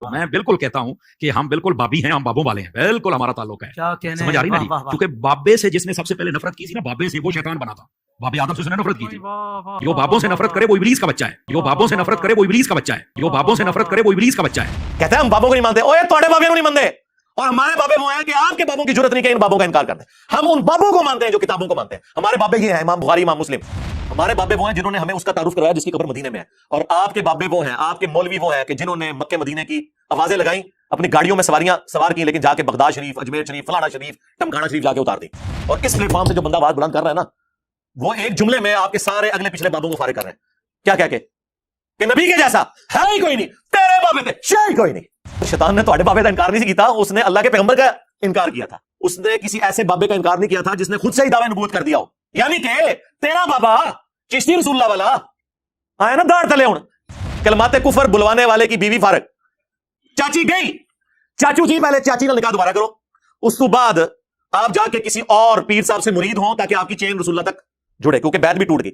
میں بالکل کہتا ہوں کہ ہم بالکل بابی ہیں، ہم بابوں والے ہیں، بالکل ہمارا تعلق ہے. کیا کہنے سمجھ آ رہی نا واہ جی؟ واہ واہ کیونکہ بابے سے جس نے سب سے پہلے نفرت کی تھی نا، بابے سے وہ شیطان بنا تھا. بابے آدم سے اس نے نفرت کی تھی. جو بابوں سے نفرت کرے وہ ابلیس کا بچہ ہے. جو بابوں سے نفرت کرے وہ ابلیس کا بچہ ہے. جو بابوں سے نفرت کرے وہ ابلیس کا بچہ ہے. کہتے ہیں ہم بابوں کو نہیں مانتے. اوے تھوڑے بابے کو نہیں مانتے، اور ہمارے بابے وہ ہیں کہ آپ کے بابوں کی ضرورت نہیں کہ ان بابوں کا انکار کرتے ہیں. ہم ان بابوں کو مانتے ہیں جو کتابوں کو مانتے ہیں. ہمارے بابے یہ ہیں امام بخاری، امام مسلم. ہمارے بابے وہ ہیں جنہوں نے ہمیں اس کا تعارف کروایا جس کی قبر مدینے میں ہے. اور آپ کے بابے وہ ہیں، آپ کے مولوی وہ ہیں کہ جنہوں نے مکے مدینے کی آوازیں لگائیں، اپنی گاڑیوں میں سواریاں سوار کی، لیکن جا کے بغداد شریف، اجمیر شریف، فلانا شریف، ٹمکانا شریف جا کے اتار دی. اور اس پلیٹ فارم سے جو بندہ آواز بلند کر رہا ہے نا، وہ ایک جملے میں آپ کے سارے اگلے پچھلے بابوں کو فارغ کر رہے ہیں. کیا کہہ کے کہ نبی کے جیسا ہے ہی کوئی نہیں، تیرے بابے تھے شاید کوئی نہیں. شیطان نے تہاڈے بابے کا انکار نہیں کیتا، اس نے اللہ کے پیغمبر کا انکار کیا تھا. اس نے کسی ایسے بابے کا انکار نہیں کیا تھا جس نے خود سے ہی دعوی نبوت کر دیا ہو. یعنی کہ تیرا بابا چشتی رسول اللہ والا آیا نا داڑھ تلے ہوں، کلمات کفر بلوانے والے کی بیوی فارغ، چاچی گئی، چاچو جی پہلے چاچی کا نکاح دوبارہ کرو، اس تو بعد آپ جا کے کسی اور پیر صاحب سے مرید ہوں تاکہ آپ کی چین رسول اللہ تک جڑے، کیونکہ بیعت بھی ٹوٹ گئی.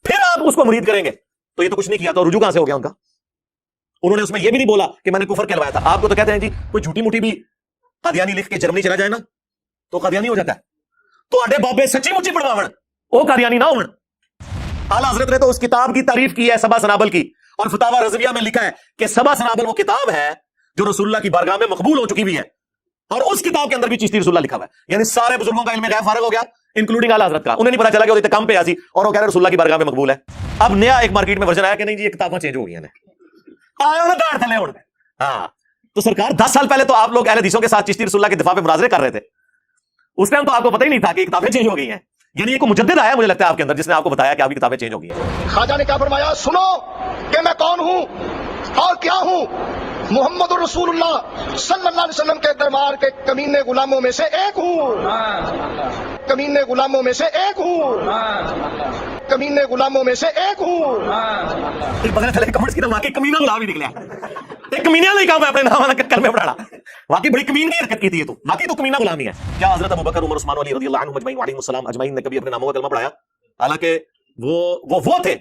پھر آپ اس کو مرید کریں گے. تو یہ تو کچھ نہیں کیا، تو رجوع کہاں سے ہو گیا ان کا؟ انہوں نے اس میں یہ بھی نہیں بولا کہ میں نے کفر کہلوایا تھا. آپ کو تو کہتے ہیں جی کوئی جھوٹی موٹی بھی قادیانی لکھ کے جرمنی چلا جائے نا تو قادیانی ہو جاتا ہے. تو اڈے بابے سچی مچی پڑھواون وہ قادیانی نہ ہون. اعلیٰ حضرت نے تو اس کتاب کی تعریف کی ہے سبا سنابل کی، اور فتاوی رضویہ میں لکھا ہے کہ سبا سنابل وہ کتاب ہے جو رسول اللہ کی بارگاہ میں مقبول ہو چکی بھی ہے، اور اس کتاب کے اندر بھی چشتی رسول اللہ لکھا ہوا ہے. یعنی سارے بزرگوں کا علم غیب فارغ ہو گیا، انکلوڈنگ اعلیٰ حضرت کا. انہیں نہیں پتا چلا کہ وہ کم پہ آسی اور وہ کہہ رہے رسول اللہ کی بارگاہ میں مقبول ہے. اب نیا ایک مارکیٹ میں ورژن آیا کہ نہیں جی یہ کتابیں چینج ہو گئی ہیں. ہاں تو سرکار 10 سال پہلے تو آپ لوگ اہل حدیثوں کے ساتھ چشتی رسول اللہ کے دفاع پہ مناظرے کر رہے تھے. اس ٹائم تو آپ کو پتہ ہی نہیں تھا کہ کتابیں چینج ہو گئی ہیں. یعنی ایک مجدد آیا مجھے لگتا ہے آپ کے اندر جس نے آپ کو بتایا کہ آپ کی کتابیں چینج ہو گئی ہیں. خواجہ نے کیا فرمایا؟ سنو کہ میں کون ہوں اور کیا ہوں. محمد رسول اللہ صلی اللہ علیہ وسلم کے دربار کے کمینے غلاموں میں سے ایک ہوں، کمینے غلاموں میں سے ایک ہوں، کمینے غلاموں میں سے ایک ہوں. پتہ چلے کمنٹس کی تو واقعی کمینہ غلام ہی نکلا. ایک کمینہ نہیں کہا میں اپنے نام والا کلمے پڑھا، واقعی بڑی کمین کی حرکت کی تھی یہ تو، باقی تو کمینہ غلام ہی ہے. کیا حضرت ابوبکر عمر عثمان علی رضی اللہ عنہم اجمعین وعلیہم السلام اجمعین نے کبھی اپنے ناموں کا کلمہ پڑھایا؟ حالانکہ وہ تھے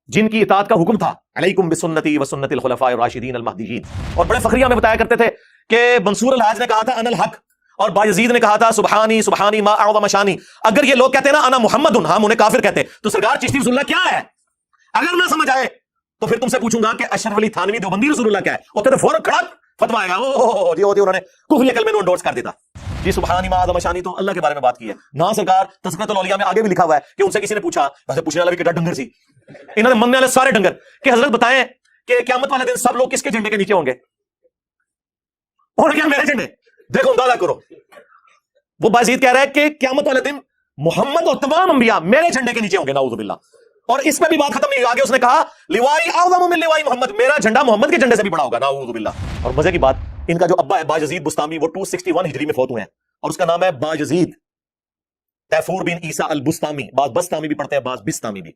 جن کی اطاعت کا حکم تھا، علیکم بسنتی وسنت الخلفاء الراشدین المہدیین. اور بڑے فخریہ میں بتایا کرتے تھے کہ منصور الحاج نے کہا تھا انا الحق، اور بایزید نے کہا تھا سبحانی سبحانی ما اعظم شانی. اگر یہ لوگ کہتے ہیں نا انا محمد، ہم انہیں کافر کہتے. تو سرکار چشتی رسول اللہ کیا ہے؟ اگر نہ سمجھ آئے تو پھر تم سے پوچھوں گا کہ اشرف علی تھانوی دیوبندی رسول اللہ کیا ہے؟ وہ کہتے فوراً کھڑا فتوا آئے گا جی انہوں نے کفری کلمے میں انڈورس کر دیتا. جی سبحانی ما اعظم شانی تو اللہ کے بارے میں بات کی ہے نا. سرکار تذکرۃ الاولیاء میں آگے بھی لکھا ہوا ہے کہ ان سے کسی نے پوچھا، ویسے پوچھنے والا بھی کٹا ڈنگر سی، انہوں نے مننے والے سارے ڈنگر، کہ حضرت بتائیں کہ قیامت والے دن سب لوگ کس کے جھنڈے کے نیچے ہوں گے؟ اور کیا میرے جھنڈے؟ دیکھو اندازہ کرو. وہ بازید کہہ رہا ہے کہ قیامت والے دن محمد اور تمام انبیاء میرے جھنڈے کے نیچے ہوں گے، نعوذ باللہ. اور اس میں بھی بات ختم نہیں، آگے اس نے کہا لوائی اعظم من لوائی محمد، میرا جھنڈا محمد کے جھنڈے سے بھی بڑا ہوگا، نعوذ باللہ. اور مزے کی بات، ان کا جو ابا ہے باجزید بستامی، وہ 261 ہجری میں فوت ہوئے ہیں، اور اس کا نام ہے باجزید تیفور بن عیسیٰ البستامی. بعض بستامی بھی پڑھتے ہیں، بعض بستامی بھی.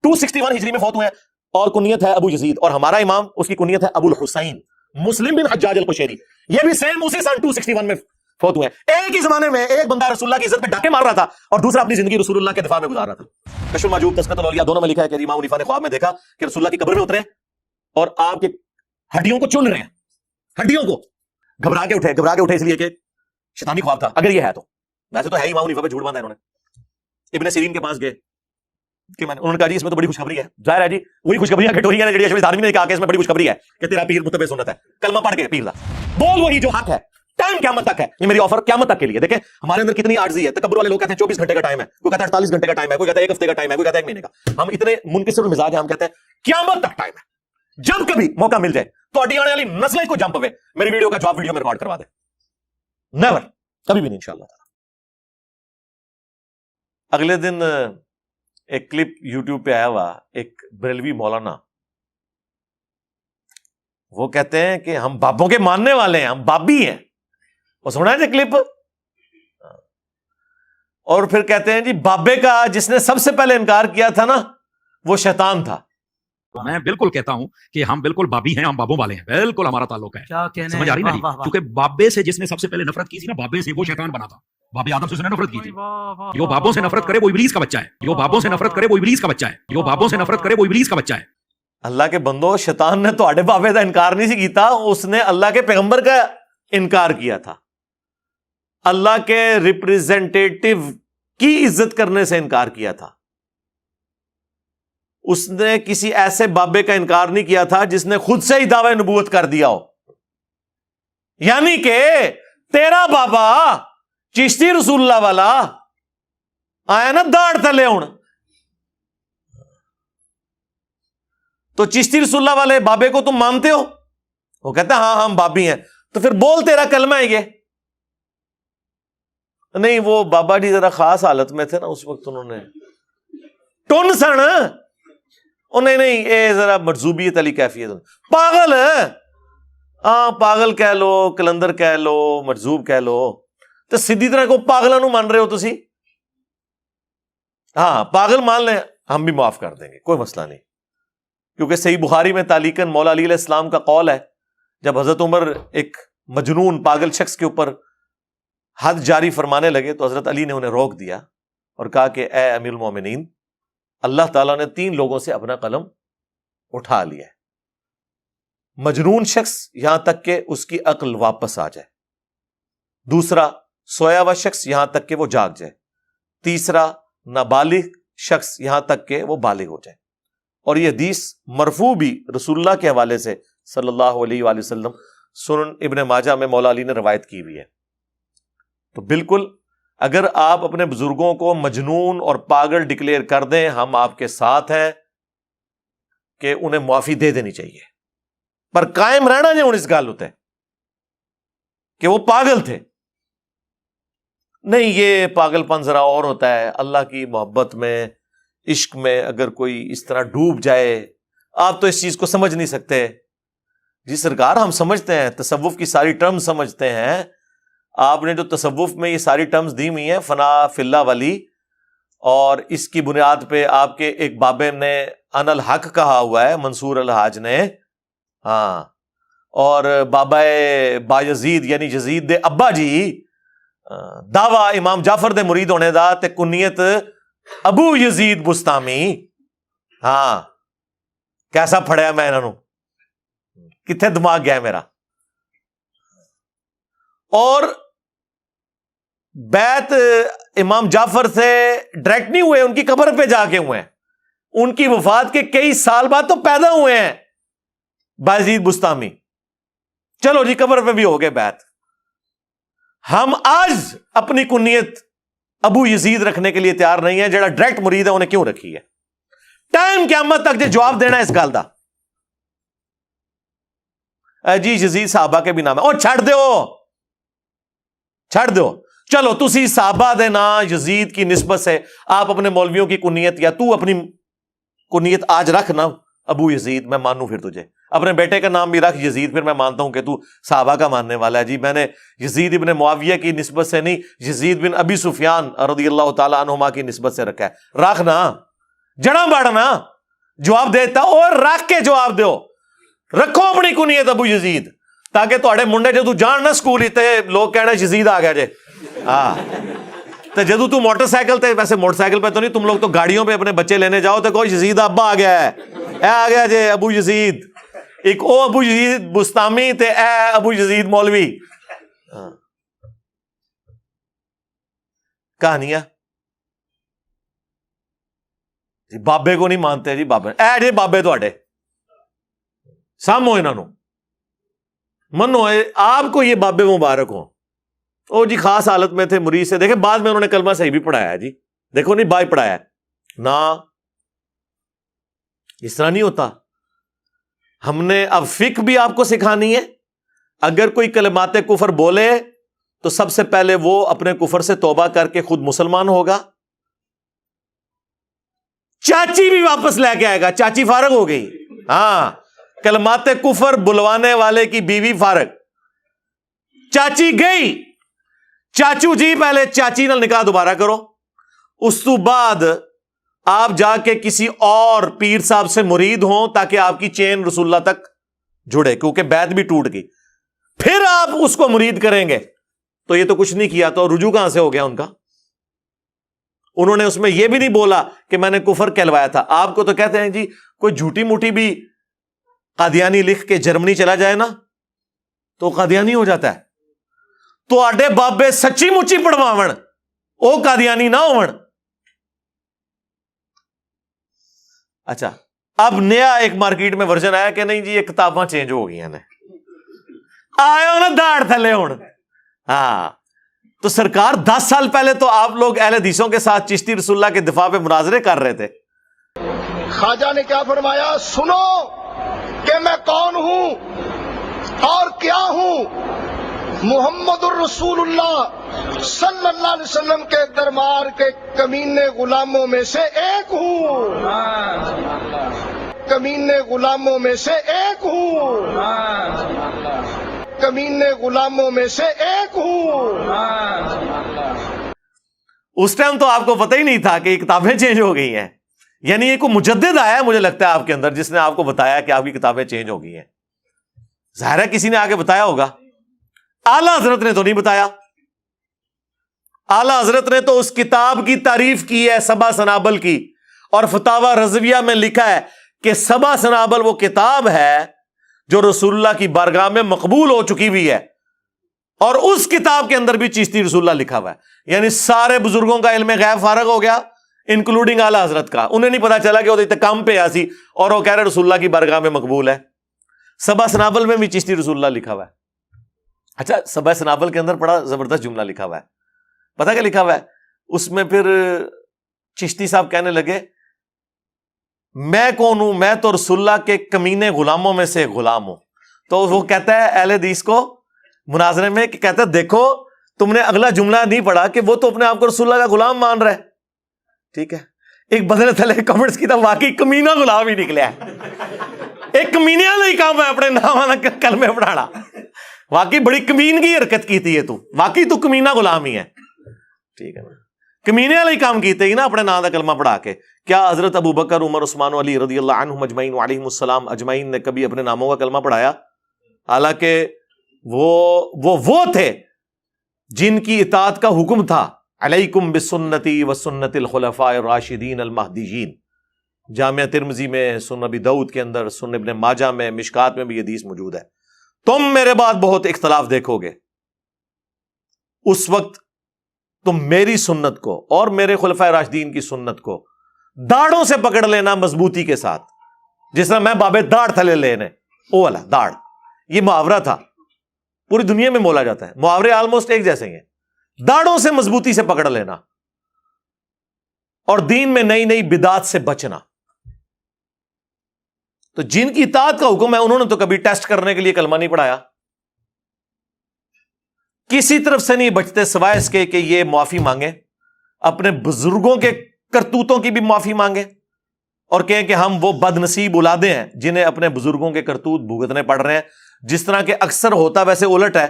261 ہجری میں فوت ہوئے ہیں، اور کنیت ہے ابو یزید. اور ہمارا امام اس کی کنیت ہے ابو الحسین مسلم بن حجاج القشیری. یہ بھی سیم اسی سن 261 میں فوت ہوئے ہیں. ایک ہی زمانے میں ایک بندہ رسول اللہ کی عزت پہ ڈاکے مار رہا تھا اور دوسرا اپنی زندگی رسول اللہ کے دفاع میں گزار رہا تھا. کشف المعجوب، تذکرۃ الاولیاء دونوں میں لکھا ہے کہ امام حنیفہ نے خواب میں دیکھا کہ رسول اللہ کی قبر میں اترے اور آپ کے ہڈیوں کو چن رہے ہیں، ہڈیوں کو. گھبرا کے اٹھے اس لیے کہ شیطانی خواب تھا اگر یہ ہے تو. ویسے تو ہے امام حنیفہ پہ جھوٹ باندھا انہوں نے. ابن سیرین کے پاس گئے کہ انہوں نے کہا جی اس میں تو بڑی خوشخبری ہے. ظاہر ہے جی وہی خوشخبریاں کٹوری ہیں جڑی اشرف نے کہا کہ اس میں بڑی خوشخبری ہے کہ تیرا پیر متبع سنت ہے، کلمہ پڑھ کے پیر دا بول وہی جو حق ہے. ٹائم قیامت تک ہے، یہ میری آفر قیامت تک کے لیے. دیکھیں ہمارے اندر کتنی عاجزی ہے. تکبر والے لوگ کہتے ہیں 24 گھنٹے کا ٹائم ہے، کوئی کہتا ہے 48 گھنٹے کا ٹائم ہے، کوئی کہتا ہے 1 ہفتے کا ٹائم ہے، کوئی کہتا ہے 1 مہینے کا. ہم اتنے منکسر المزاج ہیں، ہم کہتے ہیں قیامت تک ٹائم ہے. جب کبھی موقع مل جائے تو اڈی آنے والی نسلیں کو جمپ ہوئے میری ویڈیو کا جواب ویڈیو میں ریکارڈ کروا دیں. نیور، کبھی بھی نہیں انشاءاللہ. اگلے دن ایک کلپ یوٹیوب پہ آیا ہوا، ایک بریلوی مولانا، وہ کہتے ہیں کہ ہم بابوں کے ماننے والے ہیں، ہم بابی ہیں. وہ سنا ہے کلپ؟ اور پھر کہتے ہیں جی بابے کا جس نے سب سے پہلے انکار کیا تھا نا وہ شیطان تھا. میں بالکل کہتا ہوں کہ ہم بالکل بابی ہیں، ہم بابوں والے ہیں، بالکل ہمارا تعلق ہے. کیا کہنے سمجھ آ رہی نا جی؟ واہ واہ واہ. کیونکہ بابے سے جس نے سب سے پہلے نفرت کی تھی نا، بابے سے وہ شیطان بنا تھا. بابے آدم سے اس نے نفرت کی تھی. جو بابوں سے نفرت کرے وہ ابلیس کا بچہ ہے. جو بابوں سے نفرت کرے وہ ابلیس کا بچہ ہے. جو بابوں سے نفرت کرے وہ ابلیس کا بچہ ہے. اللہ کے بندو، شیطان نے تواڈے بابے دا انکار نہیں سی کیتا، اس نے اللہ کے پیغمبر کا انکار کیا تھا، اللہ کے ریپریزنٹیٹو کی عزت کرنے سے انکار کیا تھا. اس نے کسی ایسے بابے کا انکار نہیں کیا تھا جس نے خود سے ہی دعوی نبوت کر دیا ہو. یعنی کہ تیرا بابا چشتی رسول اللہ والا آیا نا داڑ تلے ہوں، تو چشتی رسول اللہ والے بابے کو تم مانتے ہو؟ وہ کہتا ہے ہاں ہم بابی ہیں. تو پھر بول تیرا کلمہ ہے یہ. نہیں، وہ بابا جی ذرا خاص حالت میں تھے نا اس وقت، انہوں نے ٹن سن، نہیں اے ذرا مرزوبیت علی کیفیت، پاگل ہے. ہاں پاگل کہہ لو، کلندر کہہ لو، مرزوب کہہ لو، تو سیدھی طرح کو پاگلوں نو مان رہے ہو تسی. ہاں پاگل مان لیں، ہم بھی معاف کر دیں گے، کوئی مسئلہ نہیں. کیونکہ صحیح بخاری میں تعلیقاً مولا علی علیہ السلام کا قول ہے، جب حضرت عمر ایک مجنون پاگل شخص کے اوپر حد جاری فرمانے لگے تو حضرت علی نے انہیں روک دیا اور کہا کہ اے امیر المومنین، اللہ تعالیٰ نے 3 لوگوں سے اپنا قلم اٹھا لیا ہے. مجنون شخص یہاں تک کہ اس کی عقل واپس آ جائے، دوسرا سویا ہوا شخص یہاں تک کہ وہ جاگ جائے، تیسرا نابالغ شخص یہاں تک کہ وہ بالغ ہو جائے. اور یہ حدیث مرفوع بھی رسول اللہ کے حوالے سے صلی اللہ علیہ وآلہ وسلم سنن ابن ماجہ میں مولا علی نے روایت کی ہوئی ہے. تو بالکل اگر آپ اپنے بزرگوں کو مجنون اور پاگل ڈکلیئر کر دیں، ہم آپ کے ساتھ ہیں کہ انہیں معافی دے دینی چاہیے، پر قائم رہنا جو اس گال ہوتا ہے کہ وہ پاگل تھے. نہیں، یہ پاگل پن ذرا اور ہوتا ہے. اللہ کی محبت میں، عشق میں اگر کوئی اس طرح ڈوب جائے، آپ تو اس چیز کو سمجھ نہیں سکتے. جی سرکار، ہم سمجھتے ہیں، تصوف کی ساری ٹرمز سمجھتے ہیں. آپ نے جو تصوف میں یہ ساری ٹرمز دی ہوئی ہیں، فنا فی اللہ ولی، اور اس کی بنیاد پہ آپ کے ایک بابے نے ان الحق کہا ہوا ہے، منصور الحاج نے. ہاں، اور بابا بایزید یعنی یزید دے ابا جی دعویٰ امام جعفر دے مرید ہونے دا تے کنیت ابو یزید بستامی. ہاں، کیسا پھڑیا میں انہوں، کتنے دماغ گیا میرا. اور بیعت امام جعفر سے ڈائریکٹ نہیں ہوئے، ان کی قبر پہ جا کے ہوئے ہیں. ان کی وفات کے کئی سال بعد تو پیدا ہوئے ہیں بایزید بستامی. چلو جی، قبر پہ بھی ہو گئے بیعت. ہم آج اپنی کنیت ابو یزید رکھنے کے لیے تیار نہیں ہے. جڑا ڈائریکٹ مرید ہے انہیں کیوں رکھی ہے؟ ٹائم قیامت تک جو جواب دینا ہے اس گل دا. جی یزید صحابہ کے بھی نام ہے، اور چھڑ دو. چلو تسی صحابہ دے نا یزید کی نسبت سے آپ اپنے مولویوں کی کنیت، یا تو اپنی کنیت آج رکھ نا ابو یزید، میں مانوں پھر تجھے. اپنے بیٹے کا نام بھی رکھ یزید، پھر میں مانتا ہوں کہ تو صحابہ کا ماننے والا ہے. جی میں نے یزید ابن معاویہ کی نسبت سے نہیں، یزید بن ابی سفیان رضی اللہ تعالیٰ عنہما کی نسبت سے رکھا ہے. رکھنا، جڑا بڑھنا جواب دیتا، اور رکھ کے جواب دیو. رکھو اپنی کنیت ابو یزید، تاکہ تھوڑے منڈے جدو جان نہ سکول ہی لوگ کہنا یزید آ گیا جے. ہاں، تو جدو تو موٹر سائیکل تے، ویسے موٹر سائیکل پہ تو نہیں، تم لوگ تو گاڑیوں پہ اپنے بچے لینے جاؤ تو کوئی یزید ابا آ گیا ہے، اے آ گیا جے ابو یزید. ایک او ابو یزید بستامی تے اے ابو یزید مولوی. کہانیاں جی بابے کو نہیں مانتے. جی بابے اے جی بابے تھوڑے سامو، انہوں نے منو، آپ کو یہ بابے مبارک ہوں. او جی خاص حالت میں تھے، مرید سے دیکھیں بعد میں انہوں نے کلمہ صحیح بھی پڑھایا. جی دیکھو نہیں بائی پڑھایا نا، اس طرح نہیں ہوتا. ہم نے اب فقہ بھی آپ کو سکھانی ہے. اگر کوئی کلمات کفر بولے تو سب سے پہلے وہ اپنے کفر سے توبہ کر کے خود مسلمان ہوگا. چاچی بھی واپس لے کے آئے گا، چاچی فارغ ہو گئی. ہاں، کلمات کفر بلوانے والے کی بیوی فارغ. چاچی گئی، چاچو جی پہلے چاچی نال نکاح دوبارہ کرو. اس تو بعد آپ جا کے کسی اور پیر صاحب سے مرید ہوں تاکہ آپ کی چین رسول اللہ تک جڑے، کیونکہ بیعت بھی ٹوٹ گئی. پھر آپ اس کو مرید کریں گے. تو یہ تو کچھ نہیں کیا، تو رجوع کہاں سے ہو گیا ان کا؟ انہوں نے اس میں یہ بھی نہیں بولا کہ میں نے کفر کہلوایا تھا. آپ کو تو کہتے ہیں جی کوئی جھوٹی موٹی بھی قادیانی لکھ کے جرمنی چلا جائے نا تو قادیانی ہو جاتا ہے. تو آڈے بابے سچی مچی پڑھواون او قادیانی نہ ہون. اچھا اب نیا ایک مارکیٹ میں ورژن آیا کہ نہیں جی یہ کتاباں چینج ہو گئی ہیں آئے نا داڑھ تھلے ہون. ہاں تو سرکار 10 سال پہلے تو آپ لوگ اہل حدیثوں کے ساتھ چشتی رسول اللہ کے دفاع پہ مناظرے کر رہے تھے. خواجہ نے کیا فرمایا؟ سنو کہ میں کون ہوں اور کیا ہوں. محمد الرسول اللہ صلی اللہ علیہ وسلم کے دربار کے کمینے غلاموں میں سے ایک ہوں. کمینے غلاموں میں سے ایک ہوں. کمینے غلاموں میں سے ایک ہوں. اس ٹائم تو آپ کو پتہ ہی نہیں تھا کہ یہ کتابیں چینج ہو گئی ہیں. یعنی یہ کوئی مجدد آیا ہے مجھے لگتا ہے آپ کے اندر جس نے آپ کو بتایا کہ آپ کی کتابیں چینج ہو گئی ہیں. ظاہر ہے کسی نے آگے بتایا ہوگا. اعلیٰ حضرت نے تو نہیں بتایا. اعلیٰ حضرت نے تو اس کتاب کی تعریف کی ہے سبا سنابل کی, اور فتاوی رضویہ میں لکھا ہے کہ سبا سنابل وہ کتاب ہے جو رسول اللہ کی بارگاہ میں مقبول ہو چکی ہوئی ہے, اور اس کتاب کے اندر بھی چشتی رسول اللہ لکھا ہوا ہے. یعنی سارے بزرگوں کا علم غیب فارغ ہو گیا انکلوڈنگ اعلیٰ حضرت کا. انہیں نہیں پتا چلا کہ وہ کام پہ آسی اور وہ کہہ رہے رسول اللہ کی بارگاہ میں مقبول ہے. سبا سنابل میں بھی چشتی رسول اللہ لکھا ہوا ہے. اچھا سبا سنابل کے اندر بڑا زبردست جملہ لکھا ہوا ہے. پتا کیا لکھا ہوا ہے اس میں؟ پھر چشتی صاحب کہنے لگے میں کون ہوں؟ میں تو رسول اللہ کے کمینے غلاموں میں سے غلام ہوں. تو وہ کہتا ہے اہل حدیث کو مناظرے میں کہ کہتا ہے دیکھو تم نے اگلا جملہ نہیں پڑھا کہ وہ تو اپنے آپ کو رسول اللہ کا غلام مان رہا ہے. ٹھیک ہے, ایک بدلے تھلے کمنٹس کی تو واقعی کمینہ غلام ہی نکلیا ہے. ایک کمینیا نہیں کہا میں اپنے نام والا کلمے پڑھانا. واقعی بڑی کمینگی حرکت کی تھی یہ تو, واقعی تو کمینہ غلام ہی ہے. ٹھیک ہے نا, کمینے والا ہی کام کیتے ہی نا اپنے نام کا کلمہ پڑھا کے. کیا حضرت ابو بکر عمر عثمان علی رضی اللہ عنہم اجمعین وعلیہم السلام اجمعین نے کبھی اپنے ناموں کا کلمہ پڑھایا؟ حالانکہ وہ تھے جن کی اطاعت کا حکم تھا علیکم بسنتی وسنت الخلفاء الراشدین المہدیین. جامعہ ترمذی میں, سنن ابی داؤد کے اندر, سنن ابن ماجہ میں, مشکات میں بھی یہ حدیث موجود ہے. تم میرے بعد بہت اختلاف دیکھو گے, اس وقت تم میری سنت کو اور میرے خلفائے راشدین کی سنت کو داڑھوں سے پکڑ لینا مضبوطی کے ساتھ, جس طرح میں بابے داڑھ تھلے لینے او والا داڑھ. یہ محاورہ تھا, پوری دنیا میں بولا جاتا ہے. محاورے آلموسٹ ایک جیسے ہی ہیں. داڑھوں سے مضبوطی سے پکڑ لینا اور دین میں نئی نئی بدعات سے بچنا. تو جن کی اطاعت کا حکم ہے انہوں نے تو کبھی ٹیسٹ کرنے کے لیے کلمہ نہیں پڑھایا, کسی طرف سے نہیں بچتے سوائے اس کے کہ یہ معافی مانگیں, اپنے بزرگوں کے کرتوتوں کی بھی معافی مانگیں اور کہیں کہ ہم وہ بد نصیب اولادیں ہیں جنہیں اپنے بزرگوں کے کرتوت بھگتنے پڑ رہے ہیں. جس طرح کہ اکثر ہوتا ویسے الٹ ہے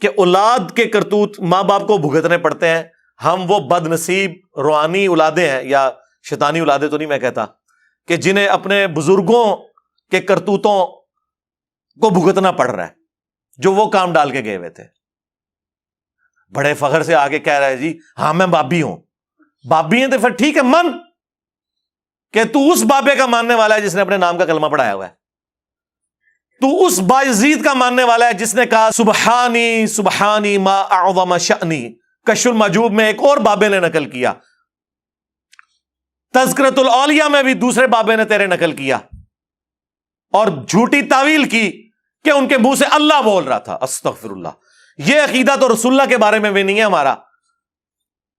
کہ اولاد کے کرتوت ماں باپ کو بھگتنے پڑتے ہیں, ہم وہ بد نصیب روحانی اولادیں ہیں, یا شیطانی اولادیں تو نہیں میں کہتا, کہ جنہیں اپنے بزرگوں کے کرتوتوں کو بھگتنا پڑ رہا ہے جو وہ کام ڈال کے گئے ہوئے تھے. بڑے فخر سے آگے کہہ رہا ہے جی ہاں میں بابی ہوں. بابی ہیں تو پھر ٹھیک ہے من کہ تو اس بابے کا ماننے والا ہے جس نے اپنے نام کا کلمہ پڑھایا ہوا ہے. تو اس بایزید کا ماننے والا ہے جس نے کہا سبحانی سبحانی ما اعظم شأنی. کشف المحجوب میں ایک اور بابے نے نقل کیا, تذکرۃ الاولیاء میں بھی دوسرے بابے نے تیرے نقل کیا, اور جھوٹی تعویل کی کہ ان کے منہ سے اللہ بول رہا تھا. استغفر اللہ. یہ عقیدہ تو رسول اللہ کے بارے میں بھی نہیں ہے ہمارا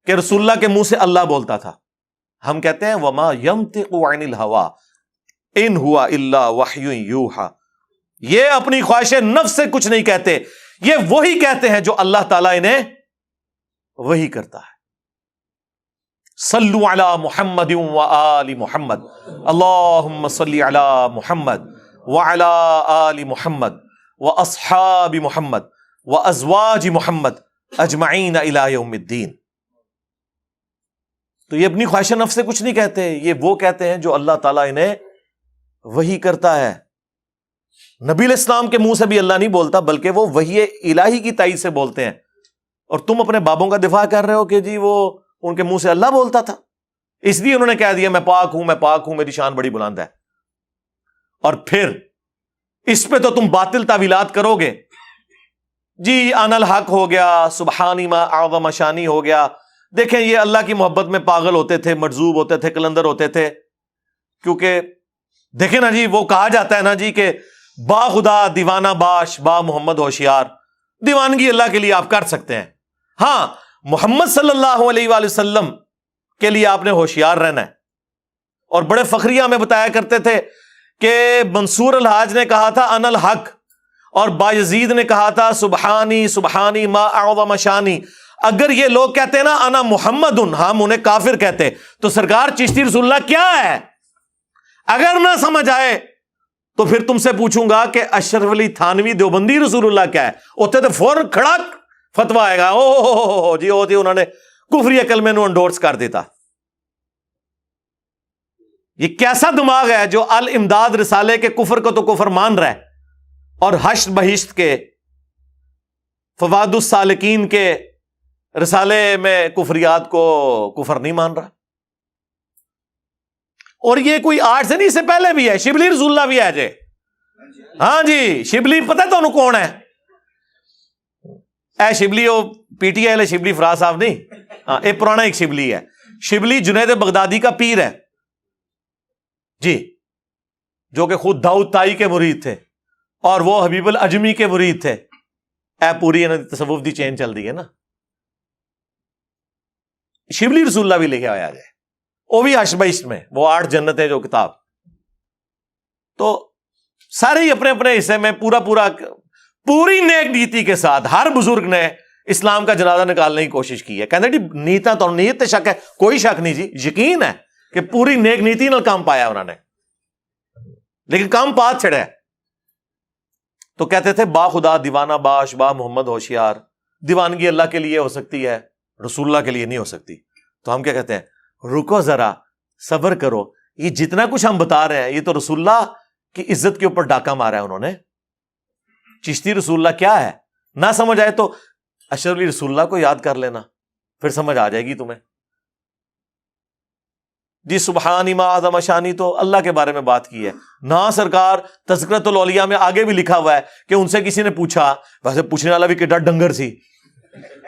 کہ رسول اللہ کے منہ سے اللہ بولتا تھا. ہم کہتے ہیں وما ينطق عن الهوى ان هو الا وحی یوحى. یہ اپنی خواہش نفس سے کچھ نہیں کہتے, یہ وہی کہتے ہیں جو اللہ تعالیٰ انہیں وہی کرتا ہے. صلو علی محمد وآل محمد, اللہم صلی علی محمد وعلی آل محمد واصحاب محمد وازواج محمد اجمعین الی یوم الدین. تو یہ اپنی خواہش نفس سے کچھ نہیں کہتے, یہ وہ کہتے ہیں جو اللہ تعالیٰ انہیں وحی کرتا ہے. نبی علیہ السلام کے منہ سے بھی اللہ نہیں بولتا, بلکہ وہ وحی الہی کی تائید سے بولتے ہیں. اور تم اپنے بابوں کا دفاع کر رہے ہو کہ جی وہ ان کے منہ سے اللہ بولتا تھا, اس لیے انہوں نے کہہ دیا میں پاک ہوں, میں پاک ہوں, میری شان بڑی بلند ہے. اور پھر اس پہ تو تم باطل تعویلات کرو گے. جی ان الحق ہو گیا, سبحانی ما اعظم شانی ہو گیا. دیکھیں یہ اللہ کی محبت میں پاگل ہوتے تھے, مجذوب ہوتے تھے, کلندر ہوتے تھے. کیونکہ دیکھیں نا جی, وہ کہا جاتا ہے نا جی کہ با خدا دیوانہ باش با محمد ہوشیار. دیوانگی اللہ کے لیے آپ کر سکتے ہیں, ہاں محمد صلی اللہ علیہ وآلہ وسلم کے لیے آپ نے ہوشیار رہنا ہے. اور بڑے فخریہ میں بتایا کرتے تھے کہ منصور الحاج نے کہا تھا ان الحق, اور بایزید نے کہا تھا سبحانی سبحانی ما اعظم شانی. اگر یہ لوگ کہتے ہیں نا انا محمد, ہم انہیں کافر کہتے. تو سرکار چشتی رسول اللہ کیا ہے؟ اگر نہ سمجھ آئے تو پھر تم سے پوچھوں گا کہ اشرف علی تھانوی دیوبندی رسول اللہ کیا ہے. اتنے تو فوراً کھڑک فتویٰ آئے گا, او جی ہوتی انہوں نے کفری کلمے نو انڈورس کر دیتا. یہ کیسا دماغ ہے جو الامداد رسالے کے کفر کو تو کفر مان رہا ہے, اور حشر بہشت کے فواد السالکین کے رسالے میں کفریات کو کفر نہیں مان رہا. اور یہ کوئی آج سے نہیں, اس سے پہلے بھی ہے. شبلی رسول اللہ بھی ہے جی, ہاں جی شبلی پتہ ہے تو کون ہے؟ اے شبلی وہ P T I Shibli Faraz صاحب نہیں, ہاں یہ پرانا ایک شبلی ہے. شبلی جنید بغدادی کا پیر ہے جی, جو کہ خود داؤد تائی کے مرید تھے اور وہ حبیب الاجمی کے مرید تھے. اے پوری تصوف دی چین چل رہی ہے نا. شبلی رسول اللہ بھی لے کے آیا جائے, وہ بھی حشبیشت میں, وہ 8 جنتیں جو کتاب. تو سارے ہی اپنے اپنے حصے میں پوری نیک نیتی کے ساتھ ہر بزرگ نے اسلام کا جنازہ نکالنے کی کوشش کی ہے. کہتے جی نیتا تو نیت شک ہے, کوئی شک نہیں جی, یقین ہے کہ پوری نیک نیتی نال کام پایا انہوں نے, لیکن کام پات چھڑے. تو کہتے تھے با خدا دیوانہ باش با محمد ہوشیار. دیوانگی اللہ کے لیے ہو سکتی ہے, رسول اللہ کے لیے نہیں ہو سکتی. تو ہم کیا کہتے ہیں, رکو ذرا صبر کرو, یہ جتنا کچھ ہم بتا رہے ہیں یہ تو رسول اللہ کی عزت کے اوپر ڈاکہ مارا ہے انہوں نے. چشتی رسول اللہ کیا ہے, نہ سمجھ آئے تو اشرف علی رسول اللہ کو یاد کر لینا, پھر سمجھ آ جائے گی تمہیں. جی سبحانی ما اعظم شانی تو اللہ کے بارے میں بات کی ہے نا سرکار. تذکرۃ الاولیاء میں آگے بھی لکھا ہوا ہے کہ ان سے کسی نے پوچھا, ویسے پوچھنے والا بھی کڈا ڈنگر سی,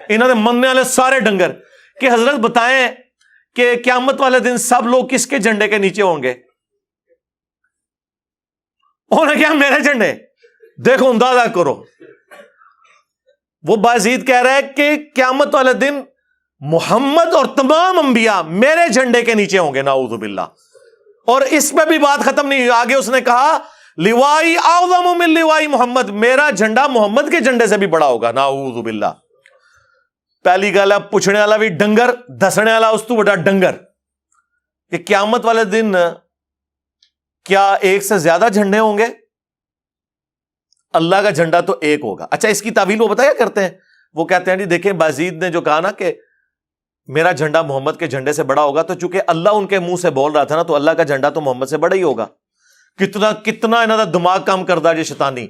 انہوں نے مننے والے سارے ڈنگر, کہ حضرت بتائیں کہ قیامت والے دن سب لوگ کس کے جھنڈے کے نیچے ہوں گے؟ انہوں نے کیا میرے جھنڈے. دیکھو اندازہ کرو, وہ بازید کہہ رہا ہے کہ قیامت والے دن محمد اور تمام انبیاء میرے جھنڈے کے نیچے ہوں گے, نعوذ باللہ. اور اس پہ بھی بات ختم نہیں ہوئی, آگے اس نے کہا لوائی اعظم من لوائی محمد, میرا جھنڈا محمد کے جھنڈے سے بھی بڑا ہوگا, نعوذ باللہ. پہلی گل ہے پوچھنے والا بھی ڈنگر, دسنے والا اس تو بڑا ڈنگر, کہ قیامت والے دن کیا ایک سے زیادہ جھنڈے ہوں گے؟ اللہ کا جھنڈا تو ایک ہوگا. اچھا اس کی تعویل وہ بتایا کرتے ہیں, وہ کہتے ہیں جی دیکھیں بازید نے جو کہا نا کہ میرا جھنڈا محمد کے جھنڈے سے بڑا ہوگا, تو چونکہ اللہ ان کے منہ سے بول رہا تھا نا, تو اللہ کا جھنڈا تو محمد سے بڑا ہی ہوگا. کتنا انہوں دا دماغ کام کردا جی شیطانی.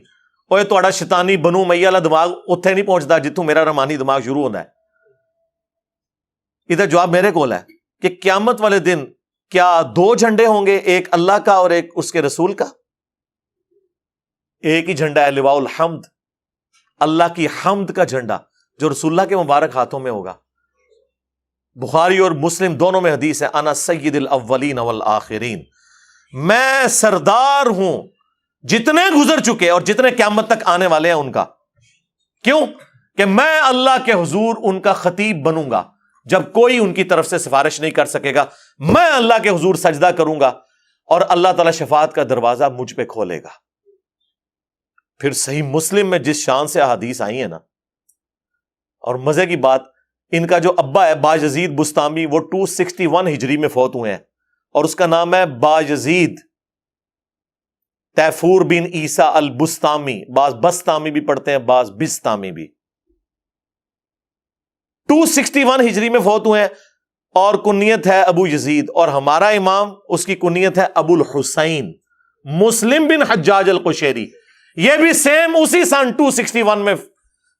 اوے تہاڈا شیطانی بنو امیہ والا دماغ اوتھے نہیں پہنچدا جتوں میرا رحمانی دماغ شروع ہوندا ہے. ادھر جواب میرے کول ہے کہ قیامت والے دن کیا 2 جھنڈے ہوں گے, ایک اللہ کا اور ایک اس کے رسول کا؟ ایک ہی جھنڈا ہے, لواء الحمد, اللہ کی حمد کا جھنڈا, جو رسول اللہ کے مبارک ہاتھوں میں ہوگا. بخاری اور مسلم دونوں میں حدیث ہے, انا سید الاولین والآخرین, میں سردار ہوں جتنے گزر چکے اور جتنے قیامت تک آنے والے ہیں ان کا. کیوں؟ کہ میں اللہ کے حضور ان کا خطیب بنوں گا. جب کوئی ان کی طرف سے سفارش نہیں کر سکے گا, میں اللہ کے حضور سجدہ کروں گا اور اللہ تعالی شفاعت کا دروازہ مجھ پہ کھولے گا. پھر صحیح مسلم میں جس شان سے احادیث آئی ہیں نا, اور مزے کی بات, ان کا جو ابا ہے باجزید بستامی, وہ 261 ہجری میں فوت ہوئے ہیں, اور اس کا نام ہے باجزید تیفور بن عیسیٰ البستامی. بعض بستامی بھی پڑھتے ہیں, بعض بستامی بھی. 261 ہجری میں فوت ہوئے ہیں, اور کنیت ہے ابو یزید, اور ہمارا امام اس کی کنیت ہے ابو الحسین مسلم بن حجاج القشیری. یہ بھی سیم اسی سن 261 میں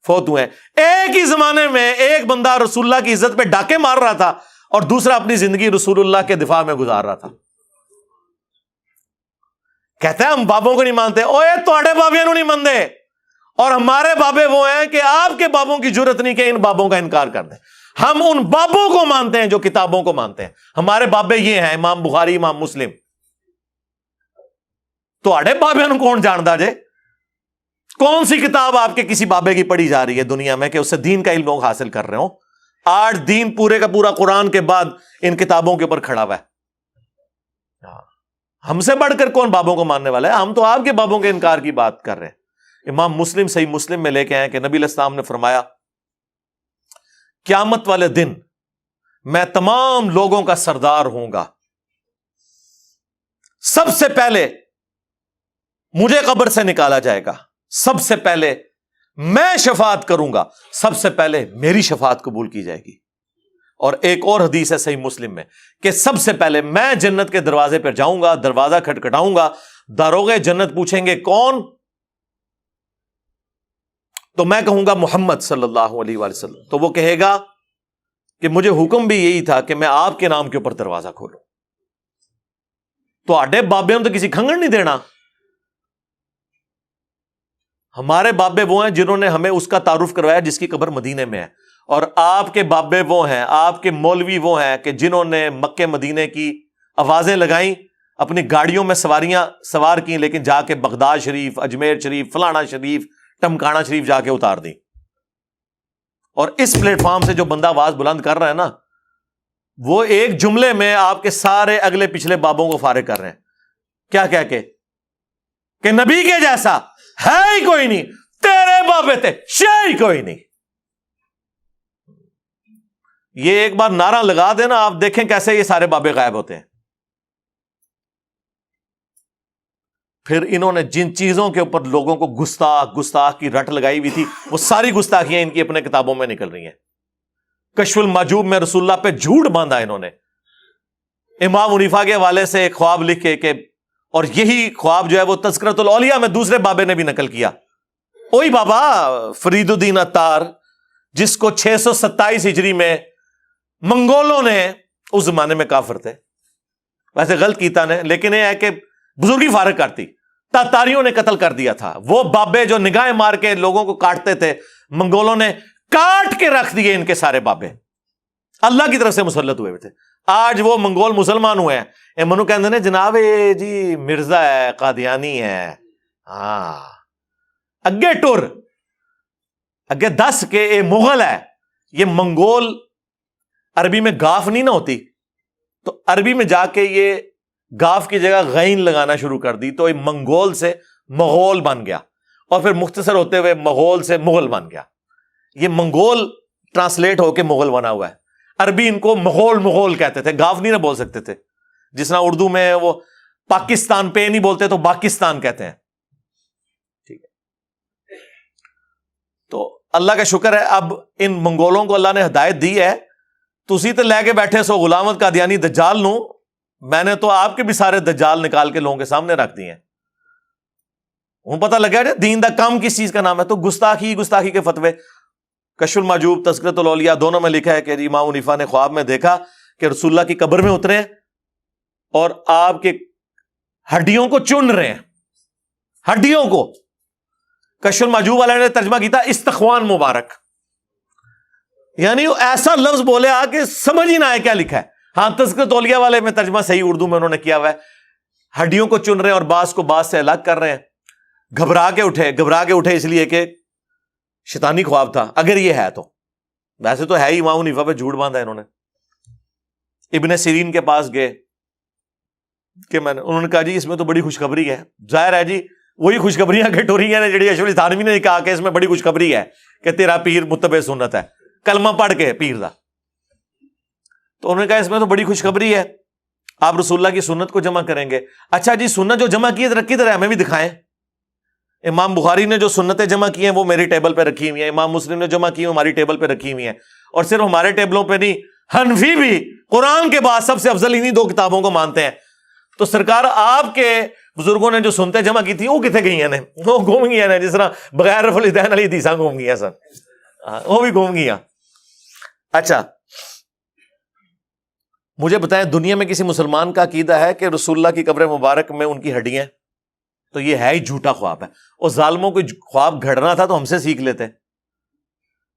فوت ہوئے ہیں. ایک ہی زمانے میں ایک بندہ رسول اللہ کی عزت پہ ڈاکے مار رہا تھا, اور دوسرا اپنی زندگی رسول اللہ کے دفاع میں گزار رہا تھا. کہتے ہیں ہم بابوں کو نہیں مانتے. اوے تواڈے بابیاں نو نہیں مانتے, اور ہمارے بابے وہ ہیں کہ آپ کے بابوں کی جرت نہیں کہ ان بابوں کا انکار کر دیں. ہم ان بابوں کو مانتے ہیں جو کتابوں کو مانتے ہیں. ہمارے بابے یہ ہیں, امام بخاری, امام مسلم. تواڈے بابیاں نو کون جاندا جے؟ کون سی کتاب آپ کے کسی بابے کی پڑھی جا رہی ہے دنیا میں کہ اس سے دین کا علم لوگ حاصل کر رہے ہوں؟ آج دین پورے کا پورا قرآن کے بعد ان کتابوں کے اوپر کھڑا ہوا ہے. ہم سے بڑھ کر کون بابوں کو ماننے والا ہے؟ ہم تو آپ کے بابوں کے انکار کی بات کر رہے ہیں. امام مسلم صحیح مسلم میں لے کے آئے کہ نبی علیہ السلام نے فرمایا قیامت والے دن میں تمام لوگوں کا سردار ہوں گا, سب سے پہلے مجھے قبر سے نکالا جائے گا, سب سے پہلے میں شفاعت کروں گا, سب سے پہلے میری شفاعت قبول کی جائے گی. اور ایک اور حدیث ہے صحیح مسلم میں کہ سب سے پہلے میں جنت کے دروازے پر جاؤں گا, دروازہ کھٹکھٹاؤں گا, داروغے جنت پوچھیں گے کون؟ تو میں کہوں گا محمد صلی اللہ علیہ وآلہ وسلم. تو وہ کہے گا کہ مجھے حکم بھی یہی تھا کہ میں آپ کے نام کے اوپر دروازہ کھولوں. تو آڈے بابے نے تو کسی کھنگڑ نہیں دینا. ہمارے بابے وہ ہیں جنہوں نے ہمیں اس کا تعارف کروایا جس کی قبر مدینے میں ہے, اور آپ کے بابے وہ ہیں, آپ کے مولوی وہ ہیں کہ جنہوں نے مکے مدینے کی آوازیں لگائیں, اپنی گاڑیوں میں سواریاں سوار کی, لیکن جا کے بغداد شریف, اجمیر شریف, فلانا شریف, ٹمکانا شریف جا کے اتار دی. اور اس پلیٹ فارم سے جو بندہ آواز بلند کر رہا ہے نا, وہ ایک جملے میں آپ کے سارے اگلے پچھلے بابوں کو فارغ کر رہے ہیں. کیا کہہ کے کہ نبی کے جیسا ہے ہی کوئی نہیں, تیرے بابے تھے شے ہی کوئی نہیں. یہ ایک بار نعرہ لگا دینا, آپ دیکھیں کیسے یہ سارے بابے غائب ہوتے ہیں. پھر انہوں نے جن چیزوں کے اوپر لوگوں کو گستاخ کی رٹ لگائی ہوئی تھی, وہ ساری گستاخیاں ان کی اپنے کتابوں میں نکل رہی ہیں. کشف المحجوب میں رسول اللہ پہ جھوٹ باندھا انہوں نے. امام حنیفہ کے حوالے سے ایک خواب لکھے کہ, اور یہی خواب جو ہے وہ تذکرۃ الاولیاء میں دوسرے بابے نے بھی نقل کیا. وہی بابا فرید الدین عطار, جس کو 627 ہجری میں منگولوں نے, اس زمانے میں کافر تھے ویسے غلط کیتا نے, لیکن یہ ہے کہ بزرگی فارغ کرتی, تاتاریوں نے قتل کر دیا تھا. وہ بابے جو نگاہیں مار کے لوگوں کو کاٹتے تھے, منگولوں نے کاٹ کے رکھ دیے ان کے سارے بابے, اللہ کی طرف سے مسلط ہوئے تھے. آج وہ منگول مسلمان ہوئے ہیں, اے منو کہندے نے جناب اے جی مرزا ہے, قادیانی ہے, ہاں اگے ٹر اگے دس کے اے مغل ہے. یہ منگول عربی میں گاف نہیں نہ ہوتی, تو عربی میں جا کے یہ گاف کی جگہ غین لگانا شروع کر دی, تو یہ منگول سے مغول بن گیا, اور پھر مختصر ہوتے ہوئے مغول سے مغل بن گیا. یہ منگول ٹرانسلیٹ ہو کے مغل بنا ہوا ہے. عربی ان کو مغول کہتے تھے, گاف نہیں نہ بول سکتے تھے. جس طرح اردو میں وہ پاکستان پہ نہیں بولتے تو پاکستان کہتے ہیں. ٹھیک ہے, تو اللہ کا شکر ہے اب ان منگولوں کو اللہ نے ہدایت دی ہے. تسی تو لے کے بیٹھے سو غلامت قادیانی دجال نو, میں نے تو آپ کے بھی سارے دجال نکال کے لوگوں کے سامنے رکھ دیے ہیں. ہوں پتہ لگا جائے دین دا کام کس چیز کا نام ہے. تو گستاخی کے فتوے, کشف المحجوب, تذکرۃ الاولیاء, دونوں میں لکھا ہے کہ جی امام حنیفہ نے خواب میں دیکھا کہ رسول اللہ کی قبر میں اترے اور آپ کے ہڈیوں کو چن رہے ہیں, ہڈیوں کو. کشف المحجوب والے نے ترجمہ کیا استخوان مبارک, یعنی وہ ایسا لفظ بولے آ کہ سمجھ ہی نہ آئے کیا لکھا ہے. ہاں تذکرۃ الاولیاء والے میں ترجمہ صحیح اردو میں انہوں نے کیا ہوا ہے, ہڈیوں کو چن رہے ہیں اور بعض کو بعض سے الگ کر رہے ہیں. گھبرا کے اٹھے اس لیے کہ شیطانی خواب تھا, اگر یہ ہے تو. ویسے تو ہے ہی, امام حنیفہ پہ جھوٹ باندھا انہوں نے. ابن سیرین کے پاس گئے کہ انہوں نے کہا جی اس میں تو بڑی خوشخبری ہے. ظاہر ہے جی وہی خوشخبریاں گھٹ ہو رہی ہیں جڑی اشرف علی تھانوی نے کہا کہ اس میں بڑی خوشخبری ہے کہ تیرا پیر متبع سنت ہے, کلمہ پڑھ کے پیر دا. تو انہوں نے کہا اس میں تو بڑی خوشخبری ہے, آپ رسول اللہ کی سنت کو جمع کریں گے. اچھا جی سنت جو جمع کی ہے رکھی طرح ہمیں بھی دکھائیں. امام بخاری نے جو سنتیں جمع کی ہیں وہ میری ٹیبل پہ رکھی ہوئی ہیں, امام مسلم نے جمع کی ہیں ہماری ٹیبل پہ رکھی ہوئی ہیں. اور صرف ہمارے ٹیبلوں پہ نہیں, حنفی بھی قرآن کے بعد سب سے افضل انہی دو کتابوں کو مانتے ہیں. تو سرکار آپ کے بزرگوں نے جو سنتیں جمع کی تھی وہ کتنے گئی ہیں, وہ گھوم گئی ہیں, جس طرح بغیر رفع الیدین علی حدیثاں گھوم گئی ہیں سر, وہ بھی گھوم گئی ہیں. اچھا مجھے بتائیں دنیا میں کسی مسلمان کا عقیدہ ہے کہ رسول اللہ کی قبر مبارک میں ان کی ہڈیاں, تو یہ ہے ہی جھوٹا خواب ہے. اور ظالموں کو خواب گھڑنا تھا تو ہم سے سیکھ لیتے.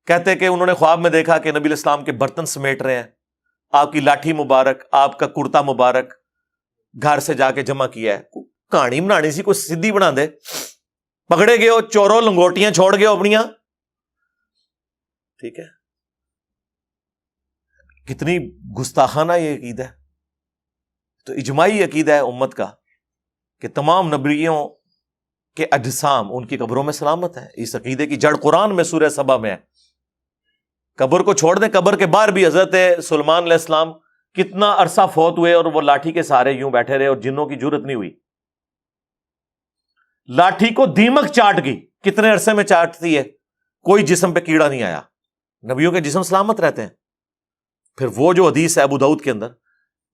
کہتے کہ انہوں نے خواب میں دیکھا کہ نبی علیہ السلام کے برتن سمیٹ رہے ہیں, آپ کی لاٹھی مبارک, آپ کا کرتا مبارک گھر سے جا کے جمع کیا ہے. کہانی بنانی سی, کوئی سدھی بنا دے. پکڑے گئے ہو چوروں, لنگوٹیاں چھوڑ گئے ہو اپنیاں. ٹھیک ہے, کتنی گستاخانہ یہ عقیدہ ہے. تو اجماعی عقیدہ ہے امت کا کہ تمام نبیوں کے اجسام ان کی قبروں میں سلامت ہیں. اس عقیدے کی جڑ قرآن میں سورہ سبا میں ہے. قبر کو چھوڑ دیں, قبر کے باہر بھی حضرت سلیمان علیہ السلام کتنا عرصہ فوت ہوئے اور وہ لاٹھی کے سہارے یوں بیٹھے رہے اور جنوں کی جرت نہیں ہوئی. لاٹھی کو دیمک چاٹ گئی, کتنے عرصے میں چاٹتی ہے, کوئی جسم پہ کیڑا نہیں آیا. نبیوں کے جسم سلامت رہتے ہیں. پھر وہ جو حدیث ہے ابو داؤد کے اندر,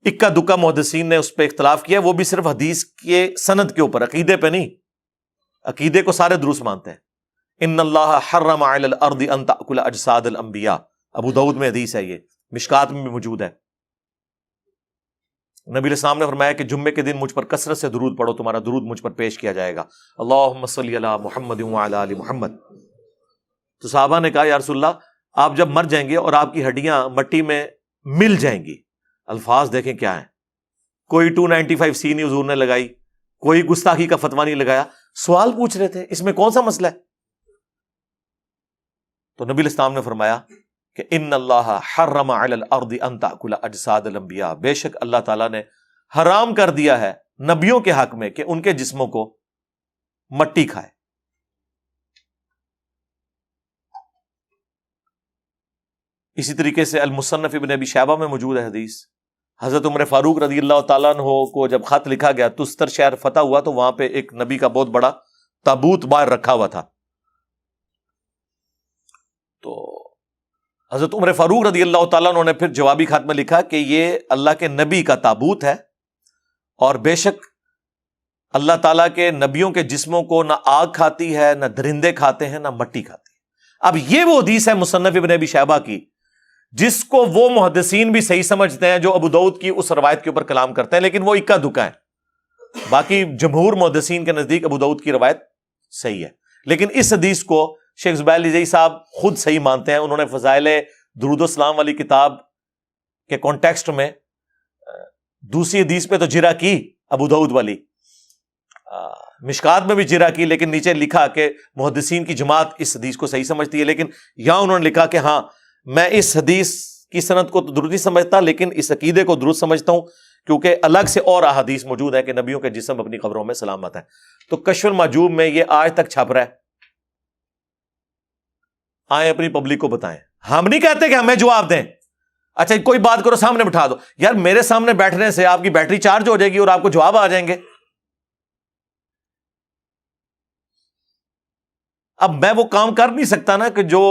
اکا دکا محدثین نے اس پہ اختلاف کیا, وہ بھی صرف حدیث کے سند کے اوپر, عقیدے پہ نہیں. عقیدے کو سارے درست مانتے ہیں. ان اللہ حرم علی الارض ان تأکل اجساد الانبیاء, ابو داؤد میں حدیث ہے, یہ مشکات میں بھی موجود ہے. نبی علیہ السلام نے فرمایا کہ جمعے کے دن مجھ پر کثرت سے درود پڑھو, تمہارا درود مجھ پر پیش کیا جائے گا. اللہم صلی علی محمد وعلی آل محمد. تو صحابہ نے کہا یا رسول اللہ, آپ جب مر جائیں گے اور آپ کی ہڈیاں مٹی میں مل جائیں گی, الفاظ دیکھیں کیا ہیں. کوئی 295C نہیں حضور نے لگائی, کوئی گستاخی کا فتویٰ نہیں لگایا, سوال پوچھ رہے تھے اس میں کون سا مسئلہ ہے. تو نبی علیہ السلام نے فرمایا کہ ان اللہ حرم علی الارض ان تأکل اجساد الانبیاء, بے شک اللہ تعالیٰ نے حرام کر دیا ہے نبیوں کے حق میں کہ ان کے جسموں کو مٹی کھائے. اسی طریقے سے المصنف ابن ابی شیبہ میں موجود ہے حدیث, حضرت عمر فاروق رضی اللہ تعالیٰ عنہ کو جب خط لکھا گیا, تستر شہر فتح ہوا, تو وہاں پہ ایک نبی کا بہت بڑا تابوت باہر رکھا ہوا تھا. تو حضرت عمر فاروق رضی اللہ تعالیٰ عنہ نے پھر جوابی خط میں لکھا کہ یہ اللہ کے نبی کا تابوت ہے, اور بے شک اللہ تعالیٰ کے نبیوں کے جسموں کو نہ آگ کھاتی ہے, نہ درندے کھاتے ہیں, نہ مٹی کھاتی ہے. اب یہ وہ حدیث ہے مصنف ابن ابی شیبہ کی جس کو وہ محدثین بھی صحیح سمجھتے ہیں جو ابو داؤد کی اس روایت کے اوپر کلام کرتے ہیں, لیکن وہ اکا دکا ہے. باقی جمہور محدثین کے نزدیک ابو داؤد کی روایت صحیح ہے. لیکن اس حدیث کو شیخ زبیر علی صاحب خود صحیح مانتے ہیں. انہوں نے فضائل درود و سلام والی کتاب کے کانٹیکسٹ میں دوسری حدیث پہ تو جرا کی, ابو داؤد والی, مشکات میں بھی جرا کی, لیکن نیچے لکھا کہ محدثین کی جماعت اس حدیث کو صحیح سمجھتی ہے. لیکن یہاں انہوں نے لکھا کہ ہاں میں اس حدیث کی سند کو تو درست نہیں سمجھتا, لیکن اس عقیدے کو درست سمجھتا ہوں, کیونکہ الگ سے اور احادیث موجود ہے کہ نبیوں کے جسم اپنی قبروں میں سلامت ہے. تو کشف المحجوب میں یہ آج تک چھپ رہا ہے. آئیں اپنی پبلک کو بتائیں. ہم نہیں کہتے کہ ہمیں جواب دیں. اچھا کوئی بات کرو, سامنے بٹھا دو. یار میرے سامنے بیٹھنے سے آپ کی بیٹری چارج ہو جائے گی اور آپ کو جواب آ جائیں گے. اب میں وہ کام کر نہیں سکتا نا کہ جو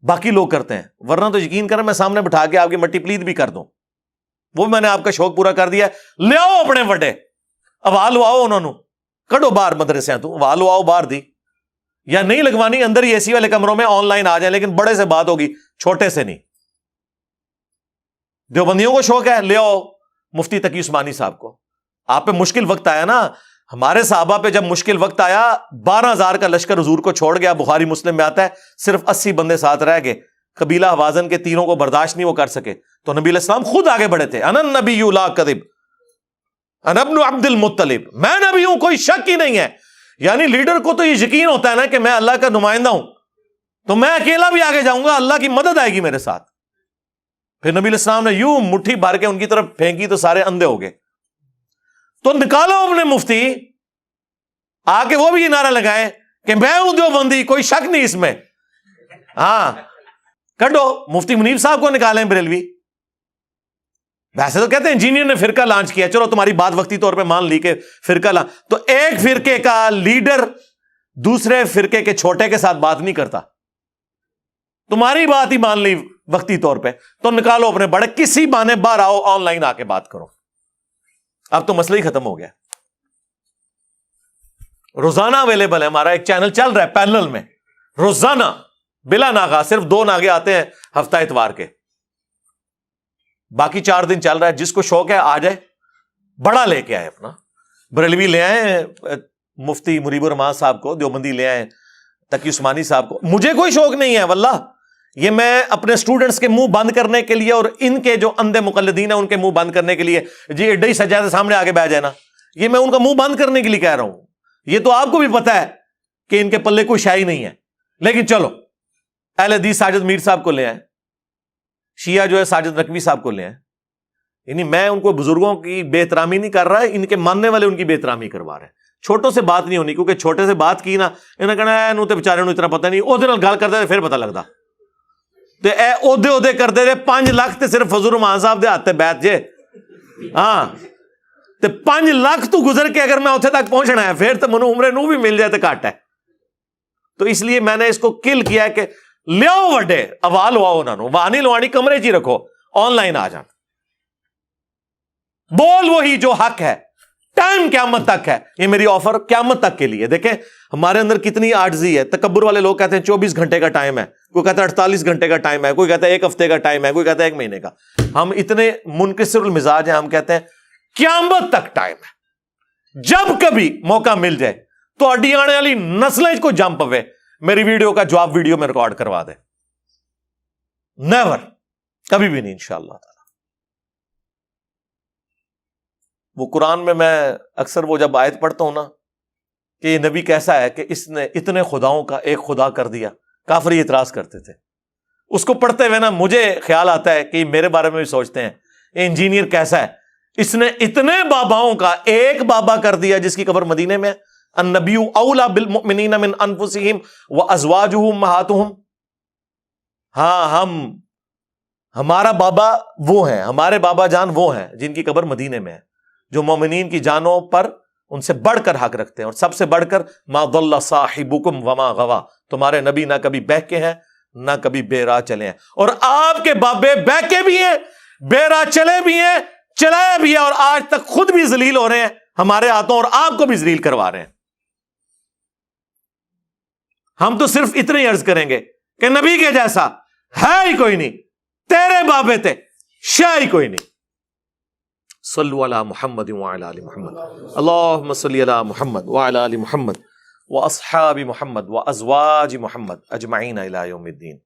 باقی لوگ کرتے ہیں, ورنہ تو یقین کریں میں سامنے بٹھا کے آپ کی مٹی پلیت بھی کر دوں. وہ میں نے آپ کا شوق پورا کر دیا. لے آؤ اپنے بڑے, آواز لواؤ انہوں نے, کڈو باہر مدرسے تو آواز لواؤ باہر دی, یا نہیں لگوانی اندر ہی اے سی والے کمروں میں آن لائن آ جائیں, لیکن بڑے سے بات ہوگی, چھوٹے سے نہیں. دیوبندیوں کو شوق ہے, لے آؤ مفتی تقی عثمانی صاحب کو. آپ پہ مشکل وقت آیا نا, ہمارے صحابہ پہ جب مشکل وقت آیا 12,000 کا لشکر حضور کو چھوڑ گیا, بخاری مسلم میں آتا ہے, صرف 80 بندے ساتھ رہ گئے. قبیلہ حوازن کے تیروں کو برداشت نہیں وہ کر سکے, تو نبی علیہ السلام خود آگے بڑھے تھے. انا النبی لا کذب انا ابن عبد المطلب, میں نبی ہوں, کوئی شک ہی نہیں ہے. یعنی لیڈر کو تو یہ یقین ہوتا ہے نا کہ میں اللہ کا نمائندہ ہوں, تو میں اکیلا بھی آگے جاؤں گا, اللہ کی مدد آئے گی میرے ساتھ. پھر نبی علیہ السلام نے یوں مٹھی بھر کے ان کی طرف پھینکی تو سارے اندھے ہو گئے. تو نکالو اپنے مفتی, آ کے وہ بھی یہ نعرہ لگائے کہ میں ہوں دیوبندی, کوئی شک نہیں اس میں. ہاں کڈو, مفتی منیب صاحب کو نکالیں بریلوی. ویسے تو کہتے ہیں انجینئر نے فرقہ لانچ کیا, چلو تمہاری بات وقتی طور پہ مان لی کہ فرقہ تو ایک فرقے کا لیڈر دوسرے فرقے کے چھوٹے کے ساتھ بات نہیں کرتا. تمہاری بات ہی مان لی وقتی طور پہ, تو نکالو اپنے بڑے, کسی بہانے باہر آؤ, آن لائن آ کے بات کرو. اب تو مسئلہ ہی ختم ہو گیا. روزانہ اویلیبل ہے, ہمارا ایک چینل چل رہا ہے پیرلل میں, روزانہ بلا ناغہ, صرف 2 ناغے آتے ہیں ہفتہ اتوار کے, باقی 4 دن چل رہا ہے. جس کو شوق ہے آ جائے, بڑا لے کے آئے اپنا, بریلوی لے آئے, مفتی مریب الرحمان صاحب کو دیوبندی لے آئے, تقی عثمانی صاحب کو. مجھے کوئی شوق نہیں ہے واللہ, یہ میں اپنے اسٹوڈنٹس کے منہ بند کرنے کے لیے اور ان کے جو اندھے مقلدین ہیں ان کے منہ بند کرنے کے لیے, جی ایڈا ہی سجادہ سامنے آگے بیٹھ جائے نا, یہ میں ان کا منہ بند کرنے کے لیے کہہ رہا ہوں. یہ تو آپ کو بھی پتا ہے کہ ان کے پلے کوئی شائی نہیں ہے. لیکن چلو اہل حدیث ساجد میر صاحب کو لے آئے, شیعہ جو ہے ساجد نقوی صاحب کو لے آئے. یعنی میں ان کو بزرگوں کی بے احترامی نہیں کر رہا, ان کے ماننے والے ان کی بے احترامی کروا رہے ہیں. چھوٹوں سے بات نہیں ہونی, کیونکہ چھوٹے سے بات کی نا انہیں کہنا ہے انہوں تے بیچارے نوں اتنا پتہ نہیں, او دے نال گل کردا تے پھر پتہ لگدا. تے اے عہدے کردے تے 5 لاکھ تے صرف فضل الرحمان صاحب دے ہاتھ تے بیٹھ جے. ہاں تے 5 لاکھ تو گزر کے اگر میں اتنے تک پہنچنا ہے پھر تو منو عمرے نو بھی مل جائے تو گھٹ ہے. تو اس لیے میں نے اس کو کل کیا ہے کہ لیاؤ وڈے ہوا لواؤ انہوں نے, ہوا نہیں لوانی کمرے چ ہی رکھو, آن لائن آ جان, بول وہی جو حق ہے. ٹائم قیامت تک ہے, یہ میری آفر قیامت تک کے لیے. دیکھیں ہمارے اندر کتنی عاجزی ہے. تکبر والے لوگ کہتے ہیں 24 گھنٹے کا ٹائم ہے, کوئی کہتا ہے 48 گھنٹے کا ٹائم ہے, کوئی کہتا ہے 1 ہفتے کا ٹائم ہے, کوئی کہتا ہے 1 مہینے کا. ہم اتنے منکسر المزاج ہیں, ہم کہتے ہیں قیامت تک ٹائم ہے. جب کبھی موقع مل جائے تو اڈی آنے والی نسلیں کو جم پوے, میری ویڈیو کا جواب ویڈیو میں ریکارڈ کروا دے. نیور, کبھی بھی نہیں انشاءاللہ تعالی. وہ قرآن میں اکثر وہ جب آیت پڑھتا ہوں نا کہ یہ نبی کیسا ہے کہ اس نے اتنے خداؤں کا ایک خدا کر دیا, کافر یہ اعتراض کرتے تھے. اس کو پڑھتے ہوئے نا مجھے خیال آتا ہے کہ یہ میرے بارے میں بھی سوچتے ہیں, یہ انجینئر کیسا ہے, اس نے اتنے باباؤں کا ایک بابا کر دیا جس کی قبر مدینے میں. النبی اولا بالمؤمنین من انفسہم وازواجہ امہاتہم. ہاں ہمارا بابا وہ ہیں, ہمارے بابا جان وہ ہیں جن کی قبر مدینے میں ہے, جو مومنین کی جانوں پر ان سے بڑھ کر حق رکھتے ہیں. اور سب سے بڑھ کر ما ضل صاحبکم وما غوا, تمہارے نبی نہ کبھی بہکے ہیں نہ کبھی بے راہ چلے ہیں. اور آپ کے بابے بہکے بھی ہیں, بے راہ چلے بھی ہیں, چلائے بھی ہیں, اور آج تک خود بھی ذلیل ہو رہے ہیں ہمارے ہاتھوں, اور آپ کو بھی ذلیل کروا رہے ہیں. ہم تو صرف اتنا ہی عرض کریں گے کہ نبی کے جیسا ہے ہی کوئی نہیں, تیرے بابے تھے شاہ ہی کوئی نہیں. صلو علی محمد وعلی آل محمد, اللہم صلی علی محمد وعلی آل محمد واصحاب محمد وازواج محمد اجمعین الی یوم الدین.